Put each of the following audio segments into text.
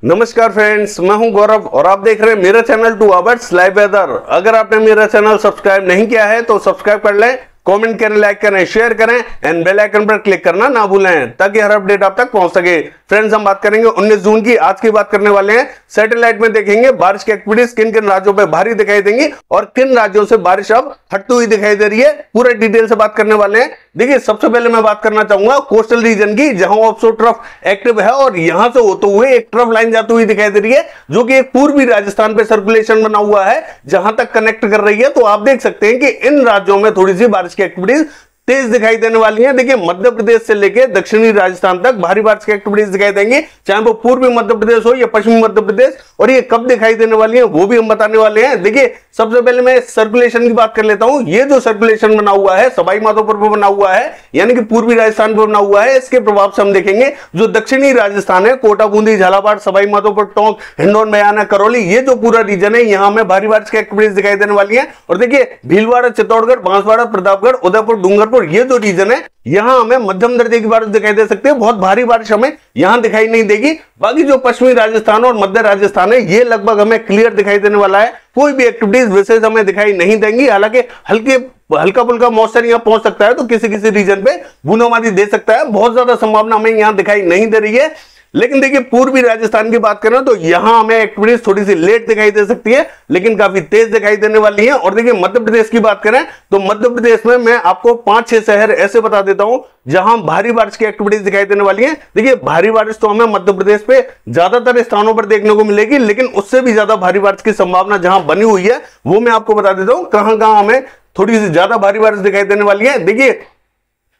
नमस्कार फ्रेंड्स, मैं हूं गौरव और आप देख रहे हैं मेरा चैनल 2 आवर्स लाइव वेदर। अगर आपने मेरा चैनल सब्सक्राइब नहीं किया है तो सब्सक्राइब कर लें, कमेंट करें, लाइक करें, शेयर करें एंड बेल आइकन पर क्लिक करना ना भूलें ताकि हर अपडेट आप तक पहुंच सके। फ्रेंड्स, हम बात करेंगे 19 जून की। आज की बात करने वाले हैं सैटेलाइट में देखेंगे बारिश की एक्टिविटीज किन किन राज्यों पे भारी दिखाई देंगी और किन राज्यों से बारिश अब हटती हुई दिखाई दे रही है। पूरे डिटेल से बात करने वाले हैं। देखिए, सबसे पहले मैं बात करना चाहूंगा कोस्टल रीजन की, जहां ऑफशोर ट्रफ एक्टिव है और यहां से होते हुए एक ट्रफ लाइन जाती हुई दिखाई दे रही है जो कि एक पूर्वी राजस्थान पे सर्कुलेशन बना हुआ है जहां तक कनेक्ट कर रही है। तो आप देख सकते हैं कि इन राज्यों में थोड़ी सी बारिश की एक्टिविटीज तेज दिखाई देने वाली है। देखिए, मध्य प्रदेश से लेकर दक्षिणी राजस्थान तक भारी बारिश की एक्टिविटीज दिखाई देंगी, चाहे वो पूर्वी मध्य प्रदेश हो या पश्चिमी मध्य प्रदेश। और ये कब दिखाई देने वाली है वो भी हम बताने वाले हैं। देखिए, सबसे पहले मैं सर्कुलेशन की बात कर लेता हूं। ये जो सर्कुलेशन बना हुआ है सवाई माधोपुर पर बना हुआ है, यानी कि पूर्वी राजस्थान पर बना हुआ है। इसके प्रभाव से हम देखेंगे जो दक्षिणी राजस्थान है, कोटा, बूंदी, झालावाड़, सवाई माधोपुर, टोंक, हिंडौन, बयाना, करौली, ये जो पूरा रीजन है यहां में भारी बारिश की एक्टिविटीज दिखाई देने वाली है। और देखिए, भीलवाड़ा, चित्तौड़गढ़, बांसवाड़ा, प्रतापगढ़, उदयपुर, डूंगरपुर, ये जो रीजन है यहां हमें मध्यम दर्जे की बारिश दिखाई दे सकती है। बहुत भारी बारिश हमें यहां दिखाई नहीं देगी। बाकी जो पश्चिमी राजस्थान और मध्य राजस्थान है ये लगभग हमें क्लियर दिखाई देने वाला है। कोई भी एक्टिविटीज विशेष हमें दिखाई नहीं देंगी। हालांकि हल्का फुल्का मॉइस्चर यहां पहुंच सकता है तो किसी किसी रीजन पे बूंदाबांदी दे सकता है। बहुत ज्यादा संभावना हमें यहां दिखाई नहीं दे रही है। लेकिन देखिए, पूर्वी राजस्थान की बात करें तो यहां हमें एक्टिविटीज थोड़ी सी लेट दिखाई दे सकती है लेकिन काफी तेज दिखाई देने वाली है। और देखिए, मध्य प्रदेश की बात करें तो मध्य प्रदेश में मैं आपको 5-6 शहर ऐसे बता देता हूं जहां भारी बारिश की एक्टिविटीज दिखाई देने वाली है। देखिए, भारी बारिश तो हमें मध्य प्रदेश पे ज्यादातर स्थानों पर देखने को मिलेगी, लेकिन उससे भी ज्यादा भारी बारिश की संभावना जहां बनी हुई है वो मैं आपको बता देता हूं कहां कहां हमें थोड़ी सी ज्यादा भारी बारिश दिखाई देने वाली है। देखिए,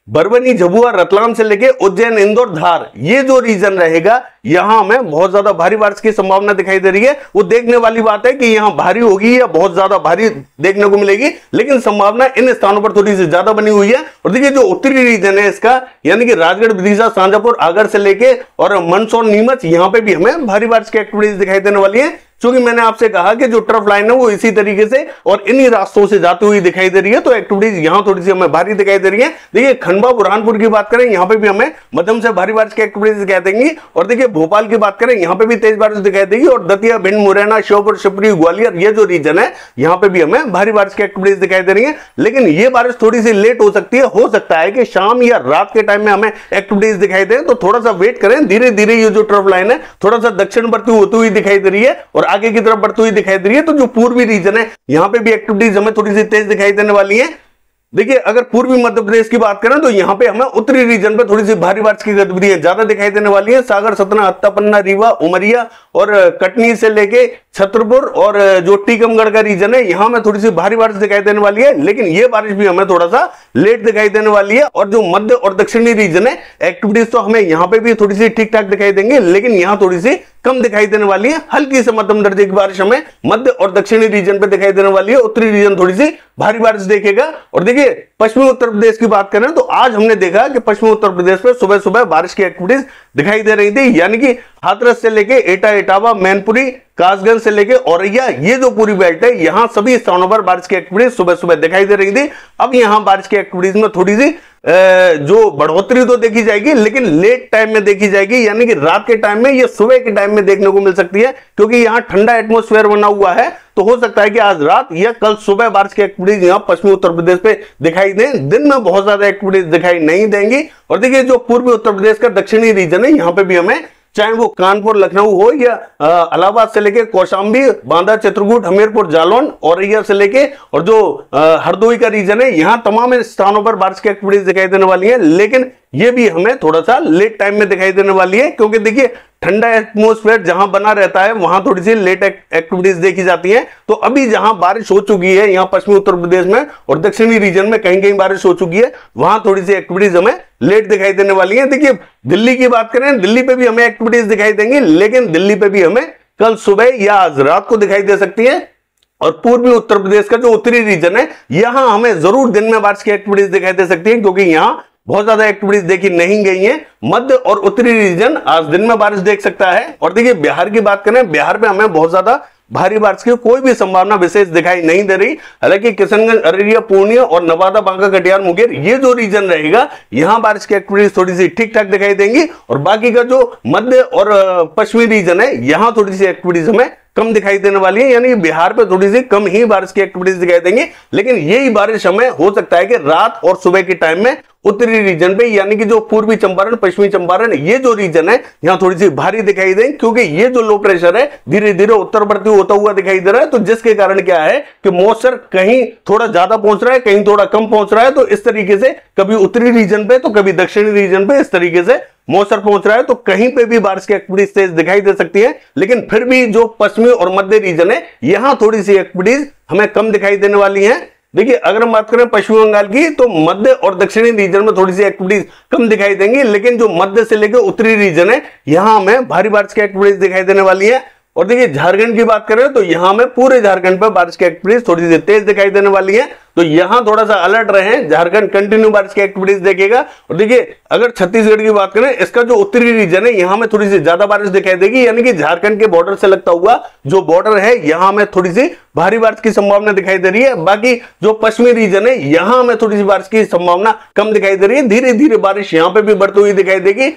बरबनी, झबुआ, रतलाम से लेके उज्जैन, इंदौर, धार, ये जो रीजन रहेगा यहां हमें बहुत ज्यादा भारी बारिश की संभावना दिखाई दे रही है। वो देखने वाली बात है कि यहां भारी होगी या बहुत ज्यादा भारी देखने को मिलेगी, लेकिन संभावना इन स्थानों पर थोड़ी सी ज्यादा बनी हुई है। और देखिए, जो उत्तरी रीजन है इसका, यानी कि राजगढ़, विदिशा, शाजापुर, आगर से लेके और मंदसौर, नीमच, यहां पे भी हमें भारी बारिश की एक्टिविटीज दिखाई देने वाली है। क्योंकि मैंने आपसे कहा कि जो ट्रफ लाइन है वो इसी तरीके से और इन्हीं रास्तों से जाती हुई दिखाई दे रही है, तो एक्टिविटीज यहां थोड़ी सी हमें भारी दिखाई दे रही है। देखिए, खंडवा, बुरहानपुर की बात करें यहां पे भी हमें मध्यम से भारी बारिश की एक्टिविटीज दिखाई देंगी। और देखिए, भोपाल की बात करें यहां पे भी तेज बारिश दिखाई देगी। और दतिया, भिंड, मुरैना, श्योपुर, शिवपुरी, ग्वालियर, ये जो रीजन है यहां पे भी हमें भारी बारिश की एक्टिविटीज दिखाई दे रही है। लेकिन ये बारिश थोड़ी सी लेट हो सकती है। हो सकता है कि शाम या रात के टाइम में हमें एक्टिविटीज दिखाई दे, तो थोड़ा सा वेट करें। धीरे धीरे ये जो ट्रफ लाइन है थोड़ा सा दक्षिण बढ़ती होती हुई दिखाई दे रही है और आगे की तरफ बढ़ती दिखाई दे रही है। तो जो पूर्वी रीजन है यहां पे भी एक्टिविटीज हमें थोड़ी सी तेज दिखाई देने वाली है। देखिए, अगर पूर्वी मध्य प्रदेश की बात करें तो यहां पे हमें उत्तरी रीजन पे थोड़ी सी भारी बारिश की गतिविधियां ज्यादा दिखाई देने वाली है। सागर, सतना, हत्ता, पन्ना, रीवा, उमरिया और कटनी से लेके छतरपुर और जो टीकमगढ़ का रीजन है यहां में थोड़ी सी भारी बारिश दिखाई देने वाली है, लेकिन यह बारिश भी हमें थोड़ा सा लेट दिखाई देने वाली है। और जो मध्य और दक्षिणी रीजन है एक्टिविटीज तो हमें यहां पे भी थोड़ी सी ठीक ठाक दिखाई देंगे, लेकिन यहां थोड़ी सी कम दिखाई देने वाली है। हल्की से मध्यम दर्जे की बारिश हमें मध्य और दक्षिणी रीजन पे दिखाई देने वाली है। उत्तरी रीजन थोड़ी सी भारी बारिश देखेगा। और देखिए, पश्चिमी उत्तर प्रदेश की बात करें तो आज हमने देखा कि पश्चिमी उत्तर प्रदेश में सुबह सुबह बारिश की एक्टिविटीज दिखाई दे रही थी, यानी कि हाथरस से लेके एटा, इटावा, मैनपुरी, कासगंज से लेके औरैया, ये जो पूरी बेल्ट है यहां सभी स्थानों पर बारिश की एक्टिविटीज सुबह सुबह दिखाई दे रही थी। अब यहां बारिश की एक्टिविटीज में थोड़ी सी जो बढ़ोतरी तो देखी जाएगी, लेकिन लेट टाइम में देखी जाएगी, यानी कि रात के टाइम में या सुबह के टाइम में देखने को मिल सकती है। क्योंकि यहां ठंडा एटमॉस्फेयर बना हुआ है, तो हो सकता है कि आज रात या कल सुबह बारिश की एक्टिविटीज यहां पश्चिमी उत्तर प्रदेश पे दिखाई दें। दिन में बहुत ज्यादा एक्टिविटीज दिखाई नहीं देंगी। और देखिए, जो पूर्वी उत्तर प्रदेश का दक्षिणी रीजन है यहां पे भी हमें, चाहे वो कानपुर, लखनऊ हो या इलाहाबाद से लेके कौशाम्बी, बांदा, चित्रकूट, हमीरपुर, जालौन, औरैया से लेके और जो हरदोई का रीजन है यहां तमाम स्थानों पर बारिश की एक्टिविटीज दिखाई देने वाली है, लेकिन ये भी हमें थोड़ा सा लेट टाइम में दिखाई देने वाली है। क्योंकि देखिए, ठंडा एटमॉस्फेयर जहां बना रहता है वहां थोड़ी सी लेट एक्टिविटीज देखी जाती हैं। तो अभी जहां बारिश हो चुकी है यहां पश्चिमी उत्तर प्रदेश में और दक्षिणी रीजन में कहीं कहीं बारिश हो चुकी है, वहां थोड़ी सी एक्टिविटीज हमें लेट दिखाई देने वाली है। देखिए, दिल्ली की बात करें, दिल्ली पे भी हमें एक्टिविटीज दिखाई देंगी, लेकिन दिल्ली पे भी हमें कल सुबह या आज रात को दिखाई दे सकती है। और पूर्वी उत्तर प्रदेश का जो उत्तरी रीजन है यहां हमें जरूर दिन में बारिश की एक्टिविटीज दिखाई दे सकती है, क्योंकि यहां बहुत ज्यादा एक्टिविटीज देखी नहीं गई हैं। मध्य और उत्तरी रीजन आज दिन में बारिश देख सकता है। और देखिए, बिहार की बात करें, बिहार में हमें बहुत ज्यादा भारी बारिश की कोई भी संभावना विशेष दिखाई नहीं दे रही। हालांकि किशनगंज, अररिया, पूर्णिया और नवादा, बांका, कटिहार, मुंगेर ये जो रीजन रहेगा यहां बारिश की एक्टिविटीज थोड़ी सी ठीक ठाक दिखाई देंगी और बाकी का जो मध्य और पश्चिमी रीजन है यहां थोड़ी सी एक्टिविटीज हमें कम दिखाई देने वाली है, यानी बिहार पे थोड़ी सी कम ही बारिश की एक्टिविटीज दिखाई देंगी। लेकिन यही बारिश हमें हो सकता है कि रात और सुबह के टाइम में उत्तरी रीजन पे, यानी कि जो पूर्वी चंपारण, पश्चिमी चंपारण ये जो रीजन है यहां थोड़ी सी भारी दिखाई देंगे, क्योंकि ये जो लो प्रेशर है धीरे धीरे उत्तरवर्ती होता हुआ दिखाई दे रहा है। तो जिसके कारण क्या है कि मॉइस्चर कहीं थोड़ा ज्यादा पहुंच रहा है, कहीं थोड़ा कम पहुंच रहा है। तो इस तरीके से कभी उत्तरी रीजन पे तो कभी दक्षिणी रीजन पे इस तरीके से मॉइस्चर पहुंच रहा है। तो कहीं पे भी बारिश की एक्टिविटीज तेज दिखाई दे सकती है, लेकिन फिर भी जो पश्चिमी और मध्य रीजन है यहां थोड़ी सी एक्टिविटीज हमें कम दिखाई देने वाली है। देखिए, अगर हम बात करें पश्चिम बंगाल की तो मध्य और दक्षिणी रीजन में थोड़ी सी एक्टिविटीज कम दिखाई देंगी, लेकिन जो मध्य से लेकर उत्तरी रीजन है यहां हमें भारी बारिश की एक्टिविटीज दिखाई देने वाली है। और देखिए, झारखंड की बात करें तो यहां में पूरे झारखंड पर बारिश की एक्टिविटीज थोड़ी सी तेज दिखाई देने वाली है। तो यहां थोड़ा सा अलर्ट रहे, झारखंड कंटिन्यू बारिश की एक्टिविटीज देखेगा। और देखिए, अगर छत्तीसगढ़ की बात करें, इसका जो उत्तरी रीजन है यहां में थोड़ी सी ज्यादा बारिश दिखाई देगी, यानी कि झारखंड के बॉर्डर से लगता हुआ जो बॉर्डर है यहां में थोड़ी सी भारी बारिश की संभावना दिखाई दे रही है। बाकी जो पश्चिमी रीजन है यहां में थोड़ी सी बारिश की संभावना कम दिखाई दे रही है। धीरे धीरे बारिश यहां पर भी बढ़ती हुई दिखाई देगी।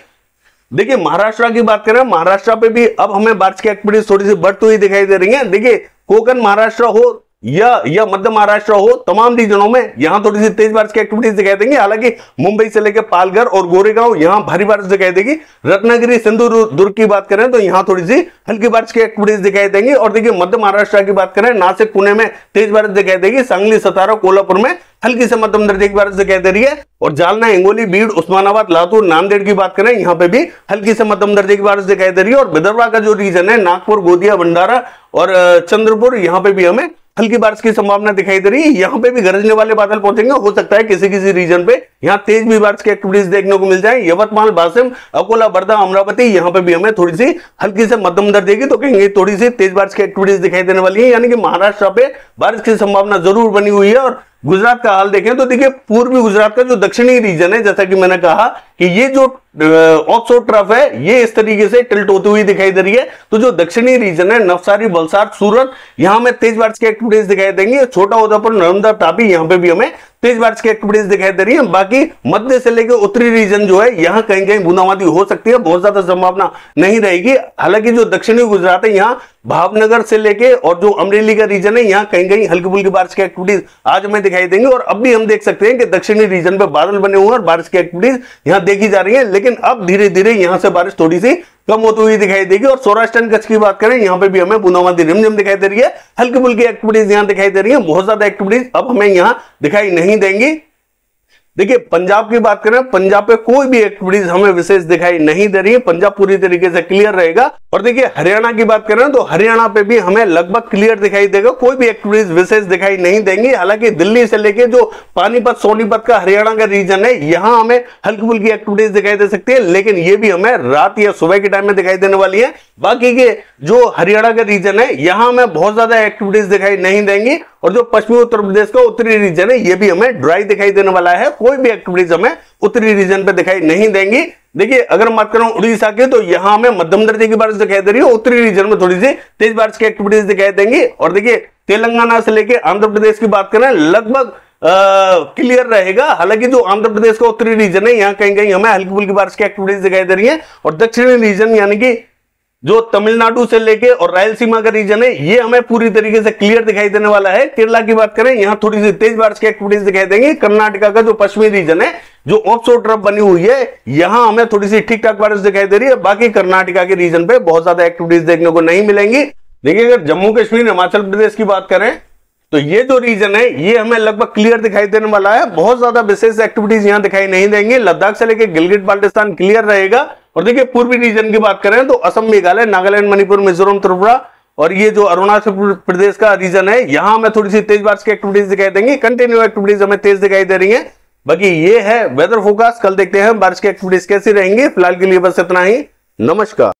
देखिए, महाराष्ट्र की बात करें, महाराष्ट्र पे भी अब हमें बारिश की एक्टिविटीज थोड़ी सी बढ़ती हुई दिखाई दे रही है। देखिए, कोकण महाराष्ट्र हो या मध्य महाराष्ट्र हो, तमाम रीजनों में यहां थोड़ी सी तेज बारिश की एक्टिविटीज दिखाई देंगी। हालांकि मुंबई से लेकर पालघर और गोरेगांव यहां भारी बारिश दिखाई देगी। रत्नागिरी, सिंधु दुर्ग की बात करें तो यहां थोड़ी सी हल्की बारिश की एक्टिविटीज दिखाई देंगी। और देखिए, मध्य महाराष्ट्र की बात करें, नासिक, पुणे में तेज बारिश दिखाई देगी। सांगली, सतारा, कोल्हापुर में हल्की से मध्यम दर्जे की बारिश दिखाई दे रही है। और जालना, हिंगोली, बीड़, उस्मानाबाद, लातूर, नांदेड़ की बात करें, यहां पे भी हल्की से मध्यम दर्जे की बारिश दिखाई दे रही है। और विदर्भ का जो रीजन है, नागपुर, गोदिया, भंडारा और चंद्रपुर, यहां पे भी हमें हल्की बारिश की संभावना दिखाई दे रही है। यहां पे भी गरजने वाले बादल पहुंचेंगे। हो सकता है किसी किसी रीजन पे यहां तेज भी बारिश की एक्टिविटीज देखने को मिल जाए। यवतमाल, वाशिम, अकोला, वर्धा, अमरावती, यहां पे भी हमें थोड़ी सी हल्की से मध्यम दर्जे की तो कहेंगे थोड़ी सी तेज बारिश की एक्टिविटीज दिखाई देने वाली है। यानी कि महाराष्ट्र पे बारिश की संभावना जरूर बनी हुई है। और गुजरात का हाल देखें तो देखिए, पूर्वी गुजरात का जो दक्षिणी रीजन है, जैसा कि मैंने कहा कि ये जो ऑफशोर ट्रफ है ये इस तरीके से टिल्ट होती हुई दिखाई दे रही है। तो जो दक्षिणी रीजन है, नवसारी, वलसाड, सूरत, यहां में तेज बारिश की एक्टिविटीज दिखाई देंगी। छोटा उदयपुर, नर्मदा, तापी, यहां पे भी हमें तेज बारिश की एक्टिविटीज दिखाई दे रही है। बाकी मध्य से लेकर उत्तरी रीजन जो है यहां कहीं कहीं बूंदाबांदी हो सकती है, बहुत ज्यादा संभावना नहीं रहेगी। हालांकि जो दक्षिणी गुजरात है, यहाँ भावनगर से लेके और जो अमरेली का रीजन है यहाँ कहीं कहीं हल्की फुल्की बारिश की एक्टिविटीज आज हमें दिखाई देंगी। और अब भी हम देख सकते हैं कि दक्षिणी रीजन पे बादल बने हुए हैं और बारिश की एक्टिविटीज यहाँ देखी जा रही है। लेकिन अब धीरे धीरे यहां से बारिश थोड़ी सी कम होती हुई दिखाई देगी। और सौराष्ट्र कच्छ की बात करें, यहां पे भी हमें बूंदाबांदी रिमझिम दिखाई दे रही है। हल्की फुल्की एक्टिविटीज यहां दिखाई दे रही है, बहुत ज्यादा एक्टिविटीज अब हमें यहां दिखाई नहीं देंगी। देखिए, पंजाब की बात करें, पंजाब पे कोई भी एक्टिविटीज हमें विशेष दिखाई नहीं दे रही है। पंजाब पूरी तरीके से क्लियर रहेगा। और देखिए, हरियाणा की बात करें तो हरियाणा पे भी हमें लगभग क्लियर दिखाई देगा, कोई भी एक्टिविटीज विशेष दिखाई नहीं देंगी। हालांकि दिल्ली से लेके जो पानीपत, सोनीपत का हरियाणा का रीजन है, यहां हमें हल्की फुल्की एक्टिविटीज दिखाई दे सकती है, लेकिन ये भी हमें रात या सुबह के टाइम में दिखाई देने वाली है। बाकी के जो हरियाणा का रीजन है यहां हमें बहुत ज्यादा एक्टिविटीज दिखाई नहीं देंगी। और जो पश्चिमी उत्तर प्रदेश का उत्तरी रीजन है ये भी हमें ड्राई दिखाई देने वाला है, कोई भी एक्टिविटीज हमें उत्तरी रीजन पे दिखाई नहीं देंगी। देखिए, अगर हम बात करें उड़ीसा के तो यहां हमें मध्यम दर्जे की बारिश दिखाई दे रही है, उत्तरी रीजन में थोड़ी सी तेज बारिश की एक्टिविटीज दिखाई देंगी। और देखिए, तेलंगाना से लेकर आंध्र प्रदेश की बात करें, लगभग क्लियर रहेगा। हालांकि जो आंध्र प्रदेश का उत्तरी रीजन है यहाँ कहीं कहीं हमें हल्की फुल्की बारिश की एक्टिविटीज दिखाई दे रही है। और दक्षिणी रीजन यानी कि जो तमिलनाडु से लेके और रायलसीमा का रीजन है ये हमें पूरी तरीके से क्लियर दिखाई देने वाला है। केरला की बात करें, यहाँ थोड़ी सी तेज बारिश की एक्टिविटीज दिखाई देंगी। कर्नाटका का जो पश्चिमी रीजन है, जो ऑफशोर ट्रफ बनी हुई है, यहां हमें थोड़ी सी ठीक ठाक बारिश दिखाई दे रही है। बाकी कर्नाटका के रीजन पे बहुत ज्यादा एक्टिविटीज देखने को नहीं मिलेंगी। देखिए, अगर जम्मू कश्मीर, हिमाचल प्रदेश की बात करें तो ये जो रीजन है ये हमें लगभग क्लियर दिखाई देने वाला है, बहुत ज्यादा विशेष एक्टिविटीज यहां दिखाई नहीं देंगे। लद्दाख से लेकर गिलगिट बाल्टिस्तान क्लियर रहेगा। और देखिए, पूर्वी रीजन की बात करें तो असम, मेघालय, नागालैंड, मणिपुर, मिजोरम, त्रिपुरा और ये जो अरुणाचल प्रदेश का रीजन है यहां हमें थोड़ी सी तेज बारिश की एक्टिविटीज दिखाई देंगी। कंटिन्यू एक्टिविटीज हमें तेज दिखाई दे रही है। बाकी ये है वेदर फोरकास्ट। कल देखते हैं बारिश की एक्टिविटीज कैसी रहेंगी। फिलहाल के लिए बस इतना ही। नमस्कार।